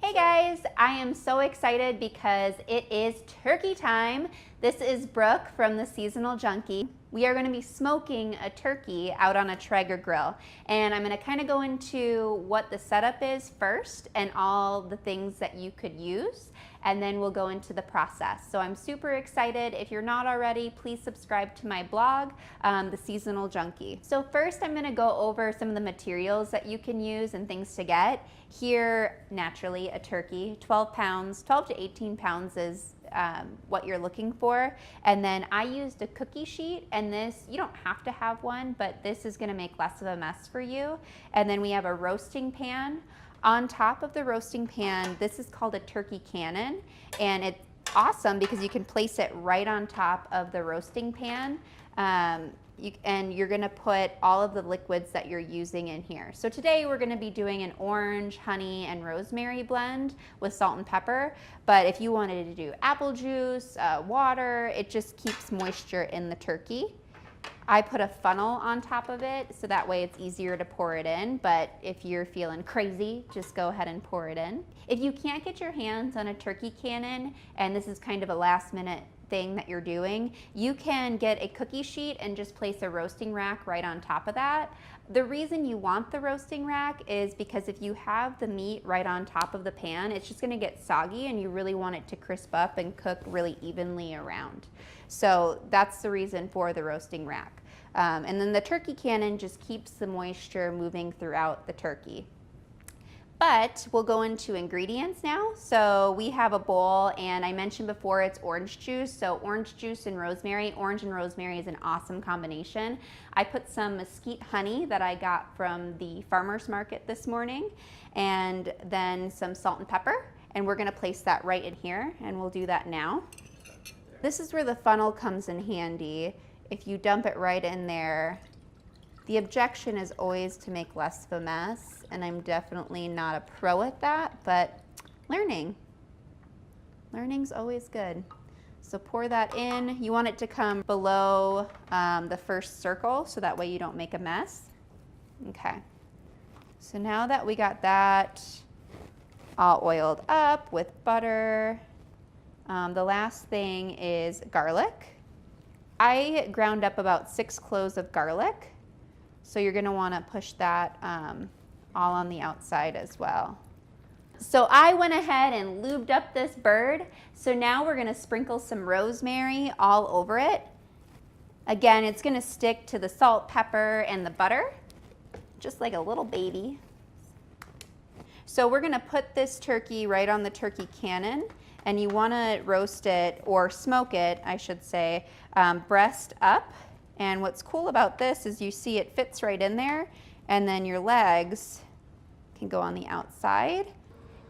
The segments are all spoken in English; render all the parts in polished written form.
Hey guys, I am so excited because it is turkey time. This is Brooke from the Seasonal Junkie. We are going to be smoking a turkey out on a Traeger grill, and I'm going to kind of go into what the setup is first and all the things that you could use, and then we'll go into the process. So I'm super excited. If you're not already, please subscribe to my blog, The Seasonal Junkie. So first I'm going to go over some of the materials that you can use and things to get. Here, naturally, a turkey, 12 pounds, 12 to 18 pounds is what you're looking for. And then I used a cookie sheet, and this, you don't have to have one, but this is gonna make less of a mess for you. And then we have a roasting pan. On top of the roasting pan, this is called a turkey cannon, and it's awesome because you can place it right on top of the roasting pan. And you're gonna put all of the liquids that you're using in here. So today we're gonna be doing an orange, honey, and rosemary blend with salt and pepper. But if you wanted to do apple juice, water, it just keeps moisture in the turkey. I put a funnel on top of it, so that way it's easier to pour it in, but if you're feeling crazy, just go ahead and pour it in. If you can't get your hands on a turkey cannon, and this is kind of a last minute thing that you're doing, you can get a cookie sheet and just place a roasting rack right on top of that. The reason you want the roasting rack is because if you have the meat right on top of the pan, it's just gonna get soggy, and you really want it to crisp up and cook really evenly around. So that's the reason for the roasting rack. And then the turkey cannon just keeps the moisture moving throughout the turkey. But we'll go into ingredients now. So we have a bowl, and I mentioned before it's orange juice. So orange juice and rosemary. Orange and rosemary is an awesome combination. I put some mesquite honey that I got from the farmer's market this morning, and then some salt and pepper. And we're gonna place that right in here, and we'll do that now. This is where the funnel comes in handy. If you dump it right in there, the objection is always to make less of a mess, and I'm definitely not a pro at that, but learning's always good. So pour that in. You want it to come below the first circle, so that way you don't make a mess. Okay, so now that we got that all oiled up with butter, the last thing is garlic. I ground up about 6 cloves of garlic. So you're gonna wanna push that all on the outside as well. So I went ahead and lubed up this bird. So now we're gonna sprinkle some rosemary all over it. Again, it's gonna stick to the salt, pepper, and the butter, just like a little baby. So we're gonna put this turkey right on the turkey cannon, and you wanna roast it, or smoke it, I should say, breast up. And what's cool about this is you see it fits right in there, and then your legs can go on the outside.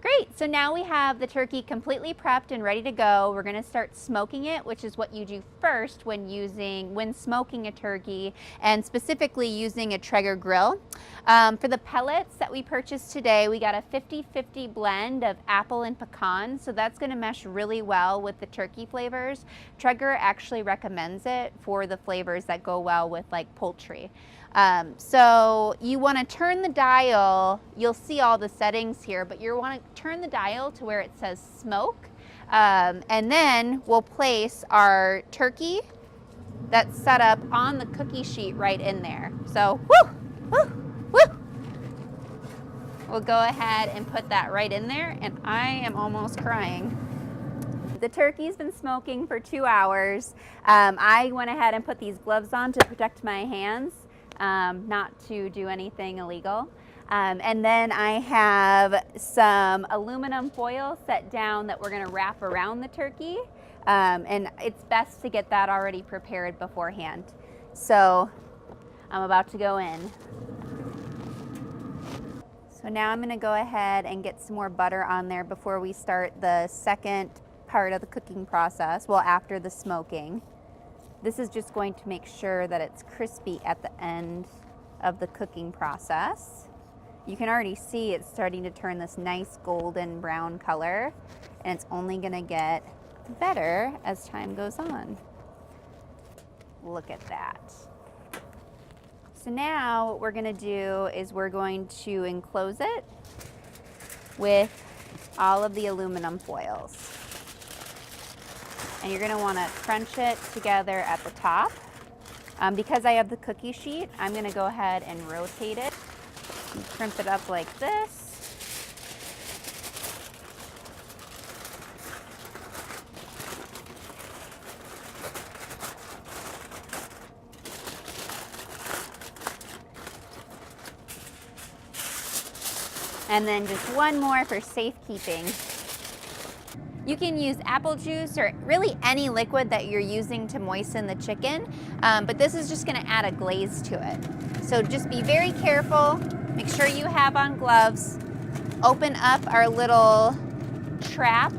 Great, so now we have the turkey completely prepped and ready to go. We're gonna start smoking it, which is what you do first when smoking a turkey, and specifically using a Traeger grill. For the pellets that we purchased today, we got a 50-50 blend of apple and pecan, so that's gonna mesh really well with the turkey flavors. Traeger actually recommends it for the flavors that go well with like poultry. So you want to turn the dial, you'll see all the settings here, but you want to turn the dial to where it says smoke, and then we'll place our turkey that's set up on the cookie sheet right in there. So woo, woo, woo. We'll go ahead and put that right in there, and I am almost crying. The turkey's been smoking for 2 hours. I went ahead and put these gloves on to protect my hands. Not to do anything illegal. And then I have some aluminum foil set down that we're gonna wrap around the turkey. And it's best to get that already prepared beforehand. So I'm about to go in. So now I'm gonna go ahead and get some more butter on there before we start the second part of the cooking process, well, after the smoking. This is just going to make sure that it's crispy at the end of the cooking process. You can already see it's starting to turn this nice golden brown color, and it's only gonna get better as time goes on. Look at that. So now what we're gonna do is we're going to enclose it with all of the aluminum foils. And you're gonna wanna crunch it together at the top. Because I have the cookie sheet, I'm gonna go ahead and rotate it. And crimp it up like this. And then just one more for safekeeping. You can use apple juice or really any liquid that you're using to moisten the chicken, but this is just gonna add a glaze to it. So just be very careful, make sure you have on gloves, open up our little trap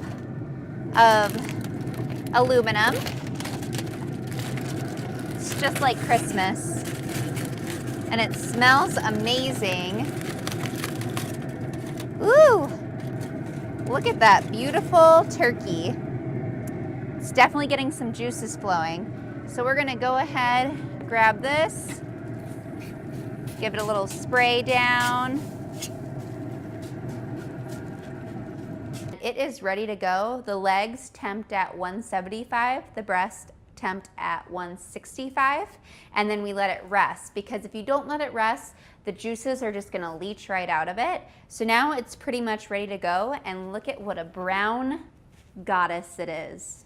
of aluminum. It's just like Christmas, and it smells amazing. Ooh, look at that beautiful turkey. It's definitely getting some juices flowing. So we're gonna go ahead, grab this, give it a little spray down. It is ready to go. The legs temp at 175, the breast temp at 165, and then we let it rest, because if you don't let it rest, the juices are just gonna leach right out of it. So now it's pretty much ready to go, and look at what a brown goddess it is.